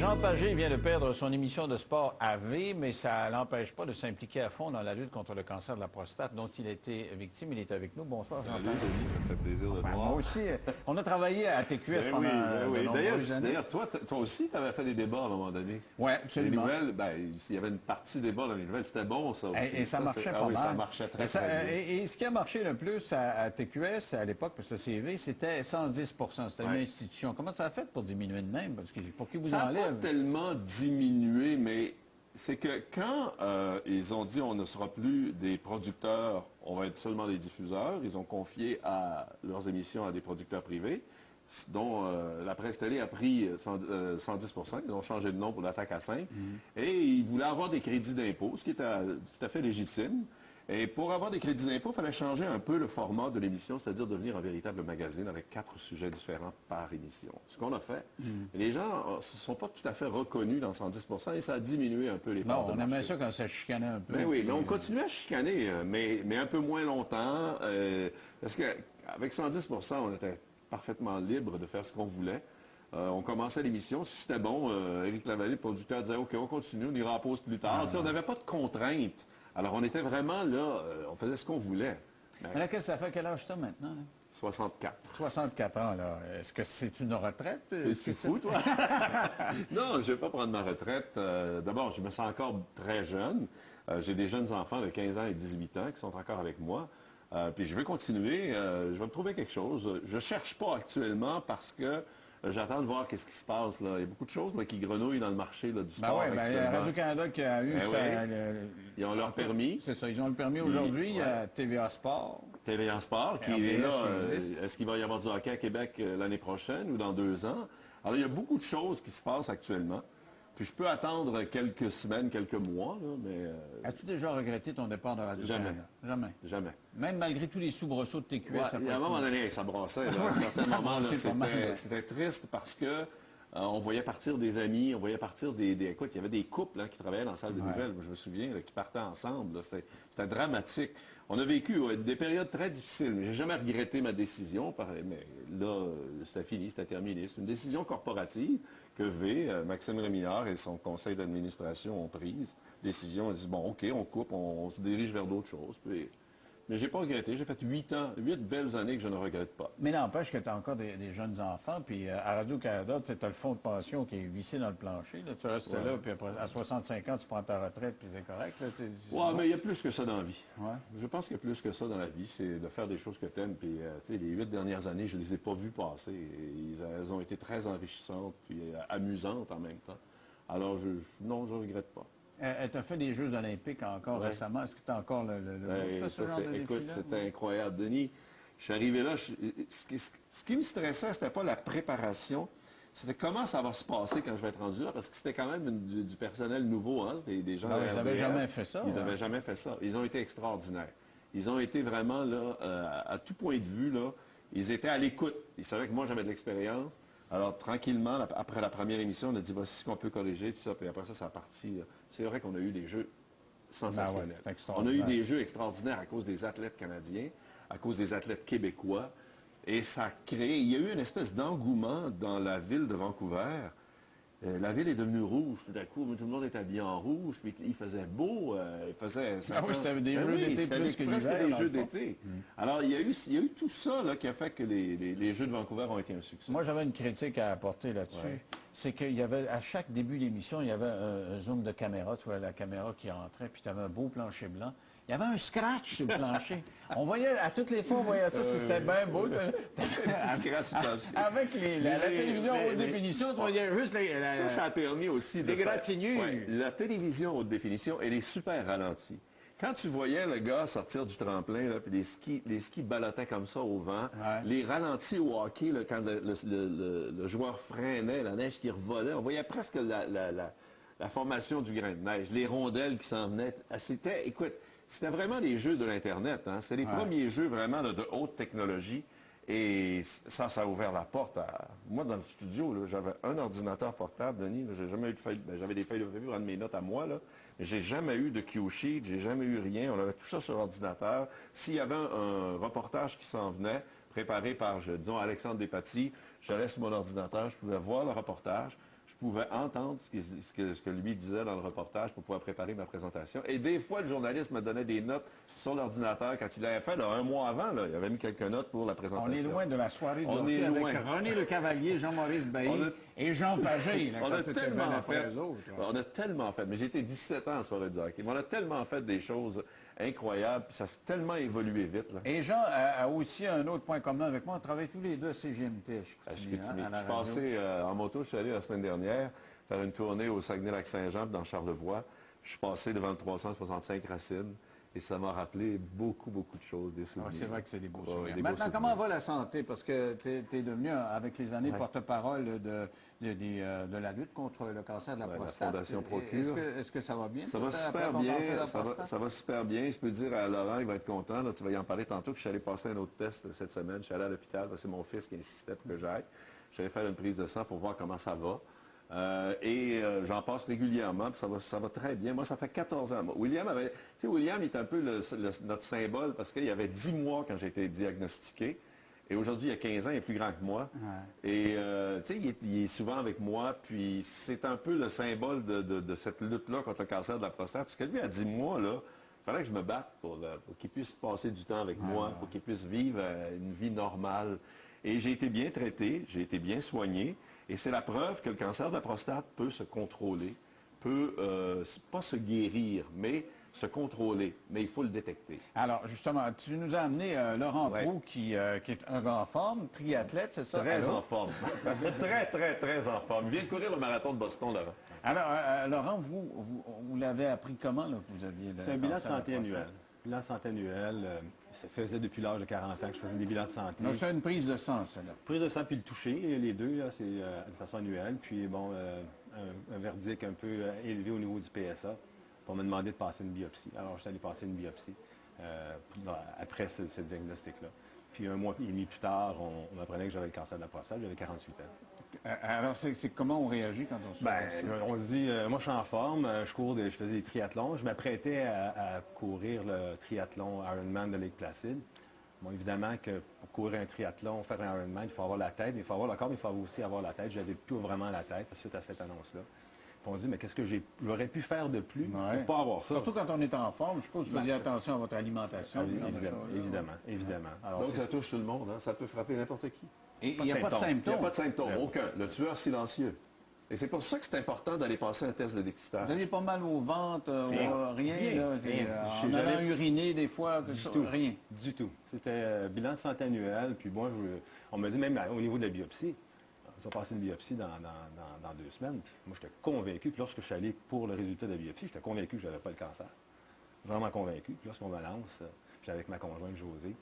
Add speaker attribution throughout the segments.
Speaker 1: Jean Pagé vient de perdre son émission de sport AV, mais ça ne l'empêche pas de s'impliquer à fond dans la lutte contre le cancer de la prostate dont il a été victime. Il est avec nous. Bonsoir, Jean Pagé.
Speaker 2: Salut, Denis, ça me fait plaisir de te voir.
Speaker 1: Moi aussi. On a travaillé à TQS pendant de nombreuses années.
Speaker 2: D'ailleurs, toi aussi, tu avais fait des débats à un moment donné.
Speaker 1: Oui, absolument.
Speaker 2: Les nouvelles, il y avait une partie débat dans les nouvelles. C'était bon, ça aussi.
Speaker 1: Et ça marchait pas mal.
Speaker 2: Ça marchait très bien.
Speaker 1: Et ce qui a marché le plus à TQS, à l'époque, parce que le CV, c'était 110 %. C'était une institution. Comment ça a fait pour diminuer de même? Parce que pour qui vous enlève?
Speaker 2: Ça n'a pas tellement diminué, mais c'est que quand ils ont dit on ne sera plus des producteurs, on va être seulement des diffuseurs, ils ont confié leurs émissions à des producteurs privés, dont la presse télé a pris 110 %. Ils ont changé de nom pour l'attaque à 5. Et ils voulaient avoir des crédits d'impôt, ce qui était tout à fait légitime. Et pour avoir des crédits d'impôt, il fallait changer un peu le format de l'émission, c'est-à-dire devenir un véritable magazine avec 4 sujets différents par émission. Ce qu'on a fait. Les gens ne se sont pas tout à fait reconnus dans 110 % et ça a diminué un peu les parts de marché.
Speaker 1: On aimait ça quand ça chicanait un peu.
Speaker 2: Mais oui, mais on continuait à chicaner, mais un peu moins longtemps. Parce qu'avec 110 % on était parfaitement libre de faire ce qu'on voulait. On commençait l'émission. Si c'était bon, Éric Lavallée, le producteur, disait « OK, on continue, on ira en pause plus tard. On n'avait pas de contraintes. Alors, on était vraiment là, on faisait ce qu'on voulait.
Speaker 1: Mais là, qu'est-ce que ça fait? Quel âge tu as maintenant? Là?
Speaker 2: 64.
Speaker 1: 64 ans, là. Est-ce que c'est une retraite?
Speaker 2: Tu fou, toi? Non, je ne vais pas prendre ma retraite. D'abord, je me sens encore très jeune. J'ai des jeunes enfants de 15 ans et 18 ans qui sont encore avec moi. Puis je vais continuer. Je vais me trouver quelque chose. Je ne cherche pas actuellement parce que j'attends de voir qu'est-ce qui se passe. Là. Il y a beaucoup de choses là, qui grenouillent dans le marché là, du sport.
Speaker 1: Il y a Radio-Canada qui a eu
Speaker 2: ils ont leur permis.
Speaker 1: C'est ça, ils ont le permis aujourd'hui. Il y a TVA Sport.
Speaker 2: TVA Sport qui est là. Est-ce qu'il va y avoir du hockey à Québec l'année prochaine ou dans 2 ans? Alors, il y a beaucoup de choses qui se passent actuellement. Puis je peux attendre quelques semaines, quelques mois, là, mais...
Speaker 1: As-tu déjà regretté ton départ de Radio-Canada?
Speaker 2: Jamais. Jamais.
Speaker 1: Même malgré tous les soubresauts de TQS?
Speaker 2: À un moment donné, ça brassait. À un certain moment, c'était triste parce que on voyait partir des amis, on voyait partir écoute, il y avait des couples qui travaillaient dans la salle de nouvelles, je me souviens, qui partaient ensemble. C'était dramatique. On a vécu des périodes très difficiles, mais j'ai jamais regretté ma décision. Mais là, c'était fini, c'était terminé. C'est une décision corporative que Maxime Rémillard et son conseil d'administration ont prise. Décision, on dit, bon, OK, on coupe, on se dirige vers d'autres choses. Mais je n'ai pas regretté. J'ai fait 8 belles années que je ne regrette pas.
Speaker 1: Mais n'empêche que tu as encore des jeunes enfants, puis à Radio-Canada, tu as le fonds de pension qui est vissé dans le plancher. Là. Tu restes là, puis après, à 65 ans, tu prends ta retraite, puis c'est correct.
Speaker 2: Oui, mais il y a plus que ça dans la vie. Ouais. Je pense qu'il y a plus que ça dans la vie. C'est de faire des choses que tu aimes. Puis, les 8 dernières années, je ne les ai pas vues passer. Elles ont été très enrichissantes, puis amusantes en même temps. Alors, non, je ne regrette pas.
Speaker 1: Tu as fait des Jeux olympiques encore récemment. Est-ce que tu as encore
Speaker 2: Écoute, c'était incroyable. Denis, je suis arrivé là. Ce qui me stressait, ce n'était pas la préparation. C'était comment ça va se passer quand je vais être rendu là. Parce que c'était quand même du personnel nouveau. Hein? C'était des gens
Speaker 1: de RDS. Ils n'avaient jamais fait ça.
Speaker 2: Ils n'avaient jamais fait ça. Ils ont été extraordinaires. Ils ont été vraiment là, à tout point de vue, là. Ils étaient à l'écoute. Ils savaient que moi, j'avais de l'expérience. Alors, tranquillement, après la première émission, on a dit, voici ce qu'on peut corriger, tout ça. Puis après ça, ça a parti. C'est vrai qu'on a eu des jeux sensationnels. On a eu des jeux extraordinaires à cause des athlètes canadiens, à cause des athlètes québécois. Et ça a créé... Il y a eu une espèce d'engouement dans la ville de Vancouver. La ville est devenue rouge tout à coup. Tout le monde est habillé en rouge. Puis il faisait beau.
Speaker 1: C'était des jeux d'été plus que
Speaker 2: presque des jeux d'été. Alors, il y a eu tout ça là, qui a fait que les Jeux de Vancouver ont été un succès.
Speaker 1: Moi, j'avais une critique à apporter là-dessus. Ouais. C'est qu'il y avait, à chaque début d'émission, il y avait un zoom de caméra. Tu vois, la caméra qui rentrait, puis tu avais un beau plancher blanc. Il y avait un scratch sur le plancher. On voyait, à toutes les fois, on voyait ça, c'était bien beau.
Speaker 2: Un petit scratch sur le plancher.
Speaker 1: Avec la télévision haute définition, tu voyais juste
Speaker 2: ça a permis aussi de
Speaker 1: égratignures.
Speaker 2: La télévision haute définition, elle est super ralentie. Quand tu voyais le gars sortir du tremplin, là, puis les skis ballottaient comme ça au vent, les ralentis au hockey, là, quand le joueur freinait, la neige qui revolait, on voyait presque la formation du grain de neige, les rondelles qui s'en venaient. C'était vraiment des jeux de l'Internet. Hein? C'était les premiers jeux vraiment là, de haute technologie. Et ça a ouvert la porte à... Moi, dans le studio, j'avais un ordinateur portable, Denis. J'ai jamais eu de feuille... j'avais des feuilles de papier pour prendre mes notes à moi, là. Mais j'ai jamais eu de cue-sheet, j'ai jamais eu rien. On avait tout ça sur ordinateur. S'il y avait un reportage qui s'en venait, préparé par, disons, Alexandre Despatie, j'allais sur mon ordinateur, je pouvais voir le reportage, je pouvais entendre ce que lui disait dans le reportage pour pouvoir préparer ma présentation. Et des fois, le journaliste me donnait des notes sur l'ordinateur quand il l'avait fait, là, un mois avant. Là, il avait mis quelques notes pour la présentation.
Speaker 1: On est loin de la soirée du
Speaker 2: On
Speaker 1: hockey
Speaker 2: est
Speaker 1: avec
Speaker 2: loin.
Speaker 1: René Le Cavalier, Jean-Maurice Bailly et Jean Pagé. Là,
Speaker 2: On
Speaker 1: quand
Speaker 2: a
Speaker 1: tout était
Speaker 2: tellement
Speaker 1: bien après
Speaker 2: fait.
Speaker 1: eux autres, là.
Speaker 2: On a tellement fait. Mais j'ai été 17 ans à soirée du hockey. Mais on a tellement fait des choses incroyables. Puis ça s'est tellement évolué vite. Là.
Speaker 1: Et Jean a aussi un autre point commun avec moi. On travaille tous les deux à CGMT à Chicoutimi.
Speaker 2: Je suis
Speaker 1: à la
Speaker 2: passé en moto, je suis allé la semaine dernière faire une tournée au Saguenay-Lac-Saint-Jean, puis dans Charlevoix. Je suis passé devant le 365 Racines et ça m'a rappelé beaucoup, beaucoup de choses, des souvenirs.
Speaker 1: C'est vrai que c'est des beaux
Speaker 2: Ouais,
Speaker 1: souvenirs.
Speaker 2: des beaux
Speaker 1: Maintenant,
Speaker 2: souvenirs.
Speaker 1: comment va la santé? Parce que tu es devenu, avec les années, porte-parole de la lutte contre le cancer de la prostate.
Speaker 2: La Fondation Procure.
Speaker 1: Est-ce que ça va bien?
Speaker 2: Ça va super bien. Ça va super bien. Je peux dire à Laurent, il va être content. Là, tu vas y en parler tantôt. Que je suis allé passer un autre test cette semaine. Je suis allé à l'hôpital. C'est mon fils qui insistait pour que j'aille. Je suis allé faire une prise de sang pour voir comment ça va. J'en passe régulièrement, puis ça va très bien. Moi, ça fait 14 ans. William il est un peu notre symbole parce qu'il y avait 10 mois quand j'ai été diagnostiqué. Et aujourd'hui, il y a 15 ans, il est plus grand que moi. Ouais. Et il est souvent avec moi, puis c'est un peu le symbole de cette lutte-là contre le cancer de la prostate. Parce que lui, à 10 mois, là, il fallait que je me batte pour qu'il puisse passer du temps avec moi, pour qu'il puisse vivre une vie normale. Et j'ai été bien traité, j'ai été bien soigné. Et c'est la preuve que le cancer de la prostate peut se contrôler, peut pas se guérir, mais se contrôler. Mais il faut le détecter.
Speaker 1: Alors, justement, tu nous as amené Laurent Proulx, qui est un gars en forme, triathlète, c'est ça?
Speaker 2: Très en forme. Très, très, très en forme. Il vient de courir le marathon de Boston, Laurent.
Speaker 1: Alors, Laurent, vous l'avez appris comment, là, que vous aviez...
Speaker 3: C'est un bilan de santé annuel. Bilan de santé annuel, ça faisait depuis l'âge de 40 ans que je faisais des bilans de santé.
Speaker 1: Donc, c'est une prise de sang, ça, là.
Speaker 3: Prise de sang puis le toucher, les deux, là, c'est de façon annuelle. Puis, bon, un verdict un peu élevé au niveau du PSA. On m'a demandé de passer une biopsie. Alors, je suis allé passer une biopsie après ce diagnostic-là. Puis, un mois et demi plus tard, on m'apprenait que j'avais le cancer de la prostate. J'avais 48 ans.
Speaker 1: Alors, c'est comment on réagit quand on se fait ça?
Speaker 3: On se dit, moi, je suis en forme, je faisais des triathlons. Je m'apprêtais à courir le triathlon Ironman de Lake Placide. Bon, évidemment que pour courir un triathlon, faire un Ironman, il faut avoir la tête, mais il faut avoir le corps, mais il faut aussi avoir la tête. J'avais plus vraiment la tête suite à cette annonce-là. Puis on se dit, mais qu'est-ce que j'aurais pu faire de plus pour ne pas avoir ça?
Speaker 1: Surtout quand on est en forme, je suppose que vous faisiez attention à votre alimentation.
Speaker 3: Évidemment. Alors,
Speaker 2: donc, ça touche tout le monde. Hein? Ça peut frapper n'importe qui.
Speaker 1: Et il n'y a pas de symptômes.
Speaker 2: Il n'y a pas de symptômes, aucun. Le tueur silencieux. Et c'est pour ça que c'est important d'aller passer un test de dépistage.
Speaker 1: Vous n'avez pas mal au ventre, rien. En
Speaker 3: J'allais
Speaker 1: allant uriner des fois, rien.
Speaker 3: Du tout. C'était bilan de santé annuel. Puis moi, on m'a dit même au niveau de la biopsie, on va passer une biopsie dans 2 semaines. Moi, j'étais convaincu que lorsque je suis allé pour le résultat de la biopsie, j'étais convaincu que je n'avais pas le cancer. Vraiment convaincu. Puis lorsqu'on me lance, j'étais avec ma conjointe Josée.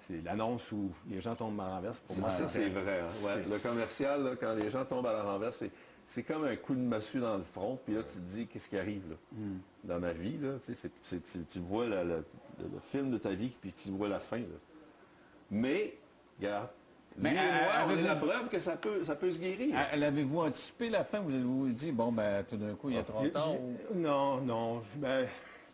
Speaker 3: C'est l'annonce où les gens tombent à la renverse. Pour moi,
Speaker 2: ça, c'est vrai. Hein? Ouais. Le commercial, là, quand les gens tombent à la renverse, c'est comme un coup de massue dans le front. Puis là, tu te dis, qu'est-ce qui arrive là? Dans ma vie? Là, tu vois le film de ta vie, puis tu vois la fin. Là. Mais, regarde, lui et moi, on est la preuve que ça peut se guérir.
Speaker 1: L'avez-vous anticipé la fin? Vous avez-vous dit, bon, ben, tout d'un coup, il y a 30 ans?
Speaker 3: Non.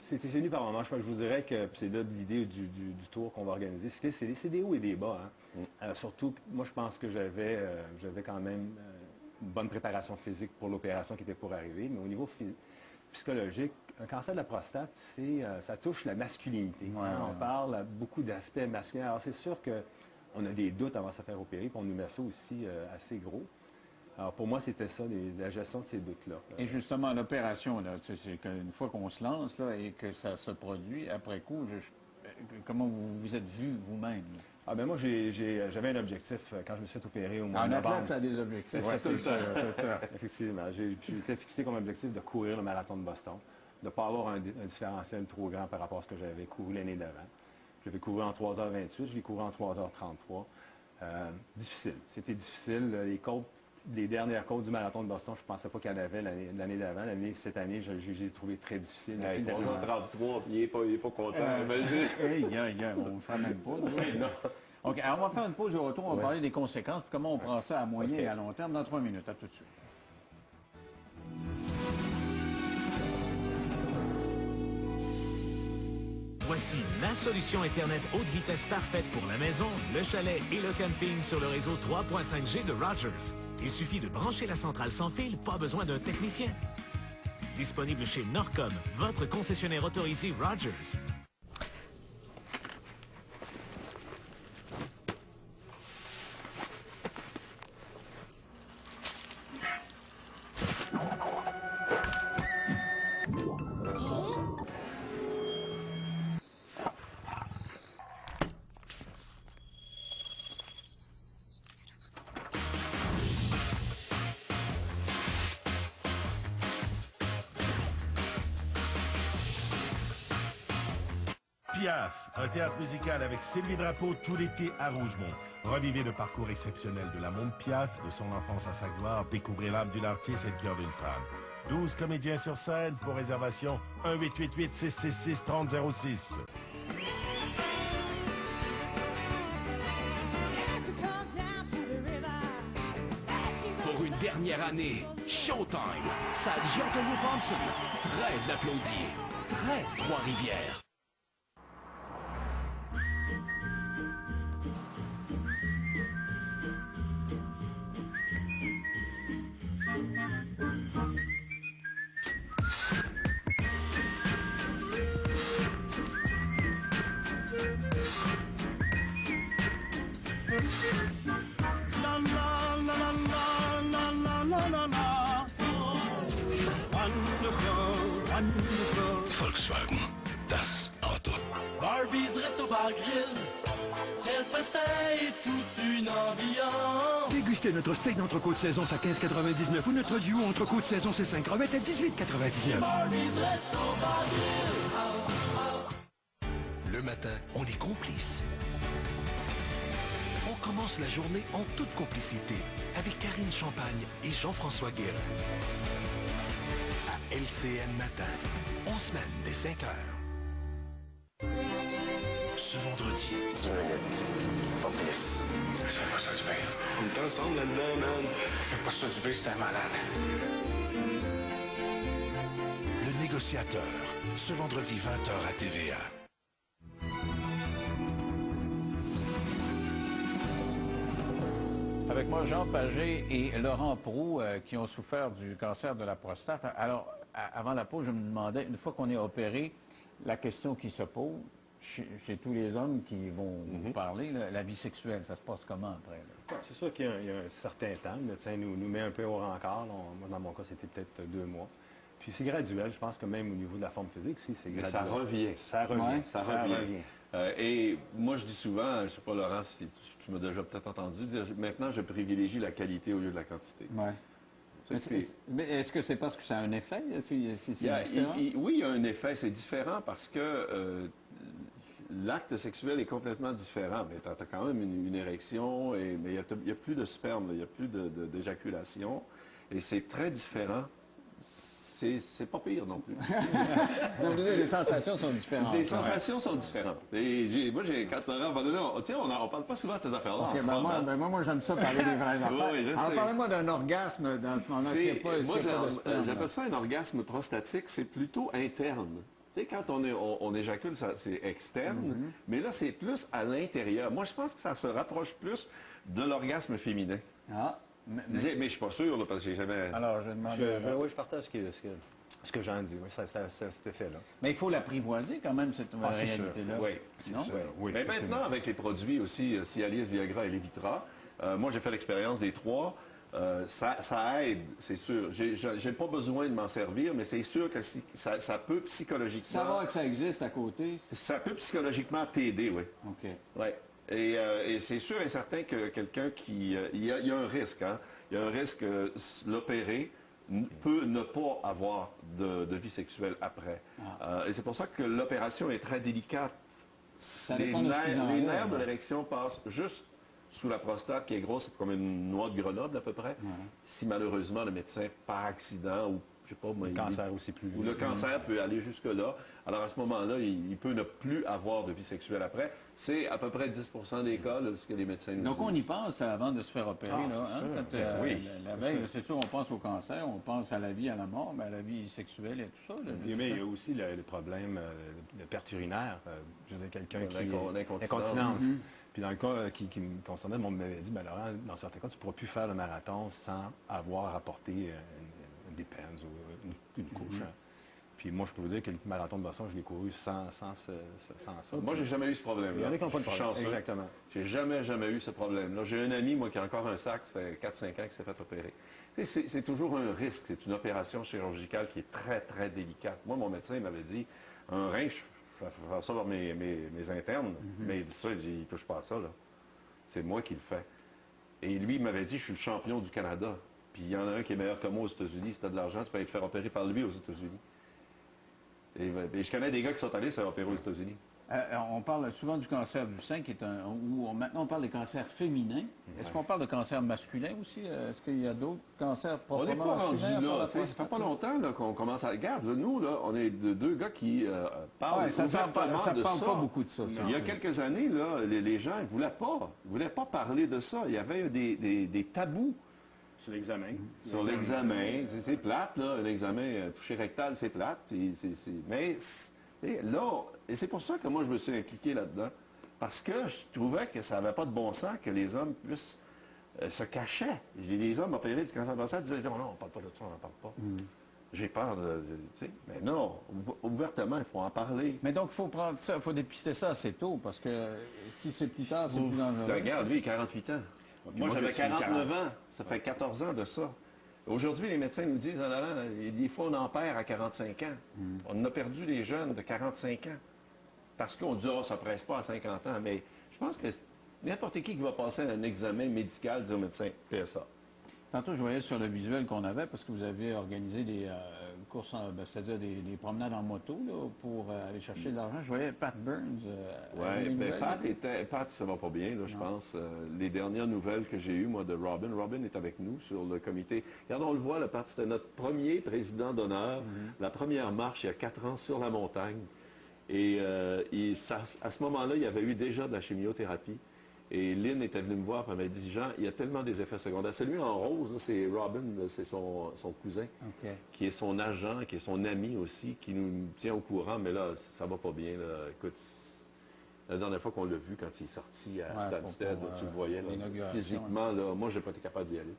Speaker 3: C'est venu par moment. Je vous dirais que c'est là l'idée du tour qu'on va organiser. C'est des hauts et des bas. Hein. Surtout, moi, je pense que j'avais quand même une bonne préparation physique pour l'opération qui était pour arriver. Mais au niveau psychologique, un cancer de la prostate, ça touche la masculinité. On parle beaucoup d'aspects masculins. Alors, c'est sûr qu'on a des doutes avant de se faire opérer, puis on nous met ça aussi assez gros. Alors, pour moi, c'était ça, la gestion de ces doutes-là.
Speaker 1: Et justement, l'opération, là, c'est qu'une fois qu'on se lance là, et que ça se produit, après coup, comment vous vous êtes vu vous-même?
Speaker 3: Moi, j'avais un objectif quand je me suis fait opérer au mois de novembre.
Speaker 1: Un athlète, ça a des objectifs.
Speaker 3: Oui, c'est ça. Effectivement. J'étais fixé comme objectif de courir le marathon de Boston, de ne pas avoir un différentiel trop grand par rapport à ce que j'avais couru l'année d'avant. J'avais couru en 3h28, je l'ai couru en 3h33. Difficile. C'était difficile. Les dernières côtes du marathon de Boston, je ne pensais pas qu'il y en avait l'année d'avant. Cette année, j'ai trouvé très difficile.
Speaker 2: 3h33, il n'est pas content.
Speaker 1: On ne le fait même pas. Non. OK, alors on va faire une pause au retour. On va parler des conséquences, puis comment on prend ça à moyen et à long terme dans 3 minutes. À tout de suite.
Speaker 4: Voici la solution Internet haute vitesse parfaite pour la maison, le chalet et le camping sur le réseau 3.5G de Rogers. Il suffit de brancher la centrale sans fil, pas besoin d'un technicien. Disponible chez Norcom, votre concessionnaire autorisé Rogers.
Speaker 5: Piaf, un théâtre musical avec Sylvie Drapeau tout l'été à Rougemont. Revivez le parcours exceptionnel de la Monde Piaf, de son enfance à sa gloire, découvrez l'âme d'une artiste et le cœur d'une femme. 12 comédiens sur scène, pour réservation 1-888-666-3006.
Speaker 6: Pour une dernière année, Showtime, salle Giancarlo Thompson, très applaudi, très Trois-Rivières.
Speaker 7: Volkswagen, das Auto.
Speaker 8: Barbies Resto Bar Grill. Quel festin et toute une ambiance.
Speaker 7: Dégustez notre steak d'entrecôte saison à 15,99 ou notre duo entrecôte saison C5 crevettes à 18,99.
Speaker 8: Barbies Resto Bar Grill.
Speaker 7: Le matin, on est complices. On commence la journée en toute complicité avec Karine Champagne et Jean-François Guérin. À LCN Matin, en semaine dès 5 heures. Ce vendredi.
Speaker 9: 10 minutes, pas plus. Fais pas ça du bien. On est ensemble là-dedans, man. Fais pas ça du bien, c'est un malade.
Speaker 7: Le négociateur, ce vendredi 20h à TVA.
Speaker 1: Avec moi, Jean Pagé et Laurent Proulx, qui ont souffert du cancer de la prostate. Alors, avant la pause, je me demandais, une fois qu'on est opéré, la question qui se pose chez tous les hommes qui vont vous parler, là, la vie sexuelle, ça se passe comment après? Là?
Speaker 3: C'est sûr qu'il y a un certain temps. Le médecin nous met un peu au rencard. Moi, dans mon cas, c'était peut-être 2 mois. Puis c'est graduel. Je pense que même au niveau de la forme physique, si, c'est
Speaker 2: Mais
Speaker 3: graduel.
Speaker 2: ça revient.
Speaker 3: Ça revient.
Speaker 1: Ouais,
Speaker 2: Ça revient. Et moi, je dis souvent, je ne sais pas, Laurent, si tu m'as déjà peut-être entendu dire, maintenant, je privilégie la qualité au lieu de la quantité.
Speaker 1: Ouais. Mais est-ce que c'est parce que ça a un effet? C'est différent?
Speaker 2: Oui, il y a un effet. C'est différent parce que l'acte sexuel est complètement différent. Mais tu as quand même une érection, mais il n'y a plus de sperme, il n'y a plus d'éjaculation. Et c'est très différent. C'est pas pire non plus.
Speaker 1: Donc, les sensations sont différentes.
Speaker 2: Les sensations sont différentes. Et quand Laurent va donner, on parle pas souvent de ces affaires-là.
Speaker 1: Okay, moi, j'aime ça parler des vraies affaires.
Speaker 2: Oui, je
Speaker 1: Alors,
Speaker 2: sais.
Speaker 1: parlez-moi d'un orgasme dans ce moment-là.
Speaker 2: Moi, j'appelle ça un orgasme prostatique. C'est plutôt interne. Tu sais, quand on éjacule, c'est externe, mais là, c'est plus à l'intérieur. Moi, je pense que ça se rapproche plus de l'orgasme féminin.
Speaker 1: Ah,
Speaker 2: Mais je ne suis pas sûr, là, parce que j'ai jamais...
Speaker 1: alors, je demande...
Speaker 3: Oui, je partage ce que Jean dit. Oui, cet effet-là.
Speaker 1: Mais il faut l'apprivoiser quand même, cette réalité-là.
Speaker 2: Oui,
Speaker 1: Non?
Speaker 3: Oui,
Speaker 2: mais maintenant, avec les produits aussi, Cialis, Viagra et Levitra, moi, j'ai fait l'expérience des 3. Ça aide, c'est sûr. J'ai pas besoin de m'en servir, mais c'est sûr que ça peut psychologiquement...
Speaker 1: Savoir que ça existe à côté.
Speaker 2: Ça peut psychologiquement t'aider, oui.
Speaker 1: OK.
Speaker 2: Oui. Et c'est sûr et certain que quelqu'un qui... Il y a un risque, hein? Il y a un risque l'opérer peut ne pas avoir de vie sexuelle après. Et c'est pour ça que l'opération est très délicate. Les
Speaker 1: dépend de ce qu'ils
Speaker 2: nerfs
Speaker 1: enlèvent.
Speaker 2: de l'érection passent juste sous la prostate, qui est grosse comme une noix de Grenoble à peu près. Si malheureusement le médecin, par accident ou je sais pas,
Speaker 3: Le cancer aussi plus...
Speaker 2: ou le cancer peut aller jusque-là. Alors à ce moment-là, il peut ne plus avoir de vie sexuelle après. C'est à peu près 10% des cas, là, ce que les médecins nous
Speaker 1: Donc,
Speaker 2: disent.
Speaker 1: on y pense avant de se faire opérer. Là,
Speaker 3: c'est
Speaker 1: hein,
Speaker 3: sûr.
Speaker 1: quand,
Speaker 2: Oui,
Speaker 1: la veille, c'est sûr, on pense au cancer, on pense à la vie, à la mort, mais à la vie sexuelle et tout ça. Là,
Speaker 3: Mais il y a aussi le problème de perte urinaire. Je veux dire, quelqu'un qui...
Speaker 2: L'incontinence.
Speaker 3: L'incontinence. Puis dans le cas qui me concernait, on m'avait dit, ben Laurent, dans certains cas, tu ne pourras plus faire le marathon sans avoir apporté une dépends ou une couche. Puis moi, je peux vous dire que le marathon de Boston, je l'ai couru sans ça.
Speaker 2: Moi, j'ai jamais eu ce problème-là.
Speaker 3: Il y en a qui n'ont pas de problème.
Speaker 2: Chanceux.
Speaker 3: Exactement.
Speaker 2: J'ai jamais eu ce problème-là. J'ai un ami, moi, qui a encore un sac, ça fait 4-5 ans qu'il s'est fait opérer. Tu sais, c'est toujours un risque. C'est une opération chirurgicale qui est très, très délicate. Moi, mon médecin m'avait dit, un rein, je vais faire ça par mes internes, mais il dit ça, il dit, il ne touche pas à ça, là. C'est moi qui le fais. Et lui, il m'avait dit, je suis le champion du Canada. Puis il y en a un qui est meilleur que moi aux États-Unis. Si tu as de l'argent, tu peux te faire opérer par lui aux États-Unis. Et je connais des gars qui sont allés se faire opérer aux États-Unis.
Speaker 1: On parle souvent du cancer du sein, qui est maintenant on parle des cancers féminins. Est-ce qu'on parle de cancer masculin aussi? Est-ce qu'il y a d'autres cancers
Speaker 2: On n'est
Speaker 1: proprement
Speaker 2: pas rendu
Speaker 1: masculins?
Speaker 2: là. Ça fait pas longtemps là, qu'on commence à... Regarde, nous, là, on est deux gars qui parlent
Speaker 1: ça
Speaker 2: ouvertement de
Speaker 1: parle
Speaker 2: ça.
Speaker 1: pas beaucoup de ça.
Speaker 2: Il y a quelques années, là, les gens ne voulaient pas parler de ça. Il y avait des tabous.
Speaker 3: Sur l'examen.
Speaker 2: Sur l'examen. C'est plate, là. Un examen touché rectal, c'est plate. Mais là, et c'est pour ça que moi, je me suis impliqué là-dedans. Parce que je trouvais que ça n'avait pas de bon sens que les hommes puissent se cacher. Les hommes opérés du cancer de prostate disaient, non, on ne parle pas de ça, on n'en parle pas. J'ai peur tu sais. Mais non, ouvertement, il faut en parler.
Speaker 1: Mais donc, il faut prendre ça, il faut dépister ça assez tôt, parce que si c'est plus tard, c'est plus dangereux.
Speaker 2: Regarde, lui, il a 48 ans. Moi, j'avais 49 ans. Ça fait 14 ans de ça. Aujourd'hui, les médecins nous disent, des fois, on en perd à 45 ans. On a perdu des jeunes de 45 ans. Parce qu'on dit, ça ne presse pas à 50 ans. Mais je pense que n'importe qui va passer un examen médical dit au médecin, PSA.
Speaker 1: Tantôt, je voyais sur le visuel qu'on avait, parce que vous avez organisé des courses, c'est-à-dire des promenades en moto là, pour aller chercher de l'argent. Je voyais Pat Burns.
Speaker 2: Oui, bien, Pat, ça va pas bien, là, je pense. Les dernières nouvelles que j'ai eues, moi, de Robin. Robin est avec nous sur le comité. Regarde, on le voit, le Pat, c'était notre premier président d'honneur. La première marche, il y a 4 ans, sur la montagne. Et à ce moment-là, il y avait eu déjà de la chimiothérapie. Et Lynn était venue me voir, elle m'a dit, Jean, il y a tellement des effets secondaires. Celui en rose, c'est Robin, c'est son cousin, qui est son agent, qui est son ami aussi, qui nous tient au courant, mais là, ça va pas bien. Là. Écoute, la dernière fois qu'on l'a vu, quand il est sorti à Stansted, tu le voyais, là, physiquement, là, moi, je n'ai pas été capable d'y aller.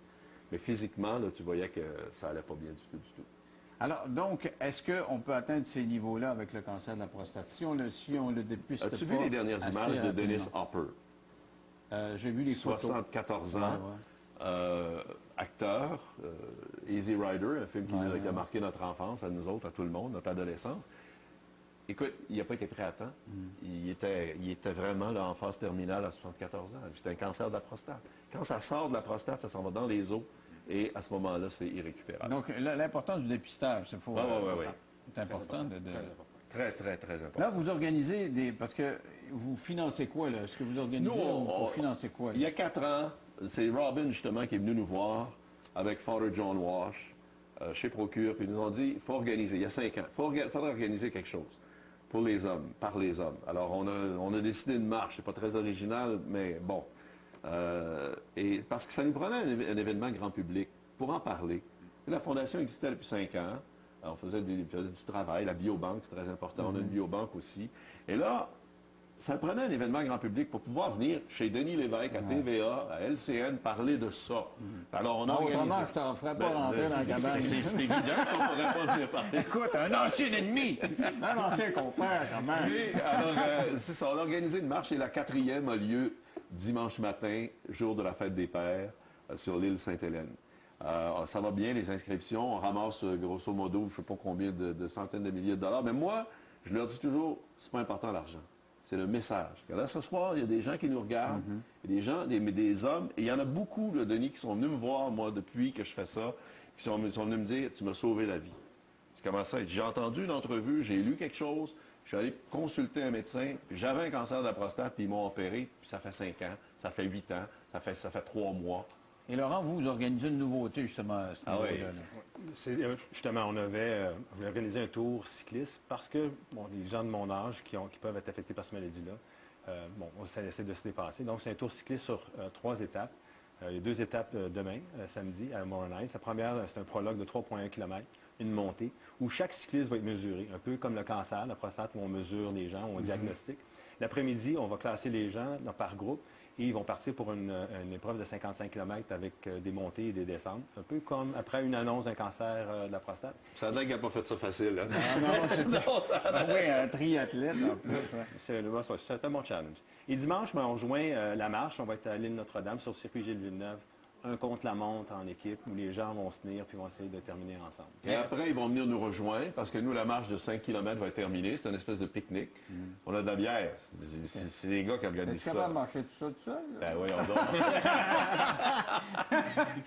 Speaker 2: Mais physiquement, là, tu voyais que ça allait pas bien du tout.
Speaker 1: Alors, donc, est-ce qu'on peut atteindre ces niveaux-là avec le cancer de la prostate? Si on le dépiste pas...
Speaker 2: As-tu vu les dernières images de Dennis Hopper?
Speaker 1: J'ai vu les photos.
Speaker 2: 74 ans, acteur, Easy Rider, un film qui a marqué notre enfance, à nous autres, à tout le monde, notre adolescence. Écoute, il n'a pas été prêt à temps. Il était vraiment là, en phase terminale à 74 ans. C'était un cancer de la prostate. Quand ça sort de la prostate, ça s'en va dans les os. Et à ce moment-là, c'est irrécupérable.
Speaker 1: Donc, l'importance du dépistage, c'est faux. C'est important de...
Speaker 2: Très, très, très important.
Speaker 1: Là, vous organisez parce que vous financez quoi, là? Est-ce que vous organisez vous financez quoi? Là?
Speaker 2: Il y a 4 ans, c'est Robin, justement, qui est venu nous voir avec Father John Walsh chez Procure, puis ils nous ont dit, il faut organiser. Il y a 5 ans, il faudrait organiser quelque chose pour les hommes, par les hommes. Alors, on a décidé une marche. C'est pas très original, mais bon. Et parce que ça nous prenait un événement grand public pour en parler. La Fondation existait depuis 5 ans. On faisait du travail, la biobanque, c'est très important. On a une biobanque aussi. Et là, ça prenait un événement grand public pour pouvoir venir chez Denis Lévesque, à TVA, à LCN, parler de ça. Alors, on a organisé...
Speaker 1: Autrement, je t'en ferais pas rentrer dans la cabane.
Speaker 2: C'est évident qu'on ne pourrait pas venir parler.
Speaker 1: Écoute, un ancien ennemi! Un ancien confrère, quand même.
Speaker 2: Oui, alors, c'est ça. On a organisé une marche et la 4e a lieu dimanche matin, jour de la fête des pères, sur l'île Sainte-Hélène. Ça va bien, les inscriptions. On ramasse, grosso modo, je ne sais pas combien de centaines de milliers de dollars. Mais moi, je leur dis toujours, c'est pas important l'argent. C'est le message. Là, ce soir, il y a des gens qui nous regardent, il y a des gens, des hommes, et il y en a beaucoup, là, Denis, qui sont venus me voir, moi, depuis que je fais ça, qui sont venus me dire, tu m'as sauvé la vie. Je commence à être, j'ai entendu une entrevue, j'ai lu quelque chose, je suis allé consulter un médecin, puis j'avais un cancer de la prostate, puis ils m'ont opéré, puis ça fait 5 ans, ça fait 8 ans, ça fait 3 mois.
Speaker 1: Et Laurent, vous organisez une nouveauté, justement, à ce niveau-là.
Speaker 3: Justement, on avait organisé un tour cycliste parce que les gens de mon âge qui peuvent être affectés par cette maladie-là, on essaie de se dépasser. Donc, c'est un tour cycliste sur 3 étapes. Il y a 2 étapes demain, samedi, à Morin-Nice. La première, c'est un prologue de 3,1 km, une montée, où chaque cycliste va être mesuré, un peu comme le cancer, la prostate, où on mesure les gens, où on diagnostique. L'après-midi, on va classer les gens par groupe et ils vont partir pour une épreuve de 55 km avec des montées et des descentes. Un peu comme après une annonce d'un cancer de la prostate.
Speaker 2: Ça a l'air qu'il n'a pas fait ça facile. Hein?
Speaker 1: Non, oui, un triathlète en plus. Ouais.
Speaker 3: C'est un bon challenge. Et dimanche, on rejoint la marche. On va être à l'île Notre-Dame sur le circuit Gilles Villeneuve. Un contre-la-montre en équipe où les gens vont se tenir puis vont essayer de terminer ensemble.
Speaker 2: Et après, ils vont venir nous rejoindre parce que nous, la marche de 5 km va être terminée. C'est une espèce de pique-nique. On a de la bière. C'est les gars qui organisent ça.
Speaker 1: Es-tu capable de marcher tout ça tout seul?
Speaker 2: Ben voyons donc.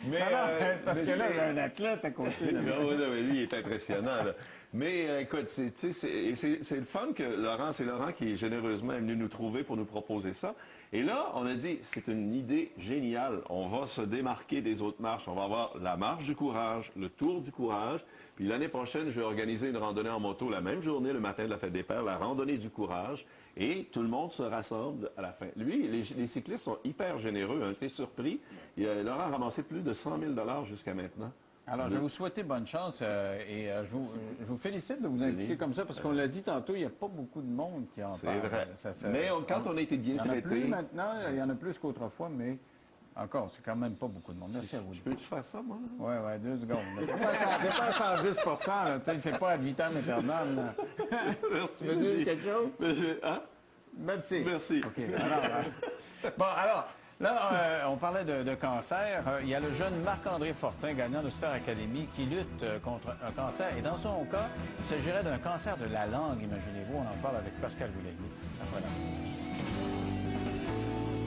Speaker 2: mais,
Speaker 1: parce que là, il y a un athlète à côté. Là.
Speaker 2: Non, mais lui, il est impressionnant. Là. Mais écoute, c'est le fun que c'est Laurent qui généreusement est venu nous trouver pour nous proposer ça. Et là, on a dit, c'est une idée géniale. On va se démarquer des autres marches. On va avoir la marche du courage, le tour du courage. Puis l'année prochaine, je vais organiser une randonnée en moto la même journée, le matin de la fête des pères, la randonnée du courage. Et tout le monde se rassemble à la fin. Lui, les cyclistes sont hyper généreux. On a été surpris. Laurent a ramassé plus de 100 000 jusqu'à maintenant.
Speaker 1: Alors, je vais vous souhaiter bonne chance et je vous félicite de vous impliquer comme ça parce qu'on l'a dit tantôt, il n'y a pas beaucoup de monde qui en parle.
Speaker 2: C'est vrai. Mais quand on a été bien traité...
Speaker 1: Il y en a plus maintenant, il y en a plus qu'autrefois, mais encore, c'est quand même pas beaucoup de monde. Merci à vous.
Speaker 2: Je peux-tu faire ça, moi?
Speaker 1: Oui, 2 secondes. T'es pas à 110 là. C'est pas ad vitam aeternam.
Speaker 2: Merci.
Speaker 1: Tu veux dire quelque chose?
Speaker 2: Hein?
Speaker 1: Merci.
Speaker 2: Merci.
Speaker 1: OK. Alors, là, on parlait de cancer. Il y a le jeune Marc-André Fortin, gagnant de Star Academy, qui lutte contre un cancer. Et dans son cas, il s'agirait d'un cancer de la langue, imaginez-vous. On en parle avec Pascal Boulanger. Voilà.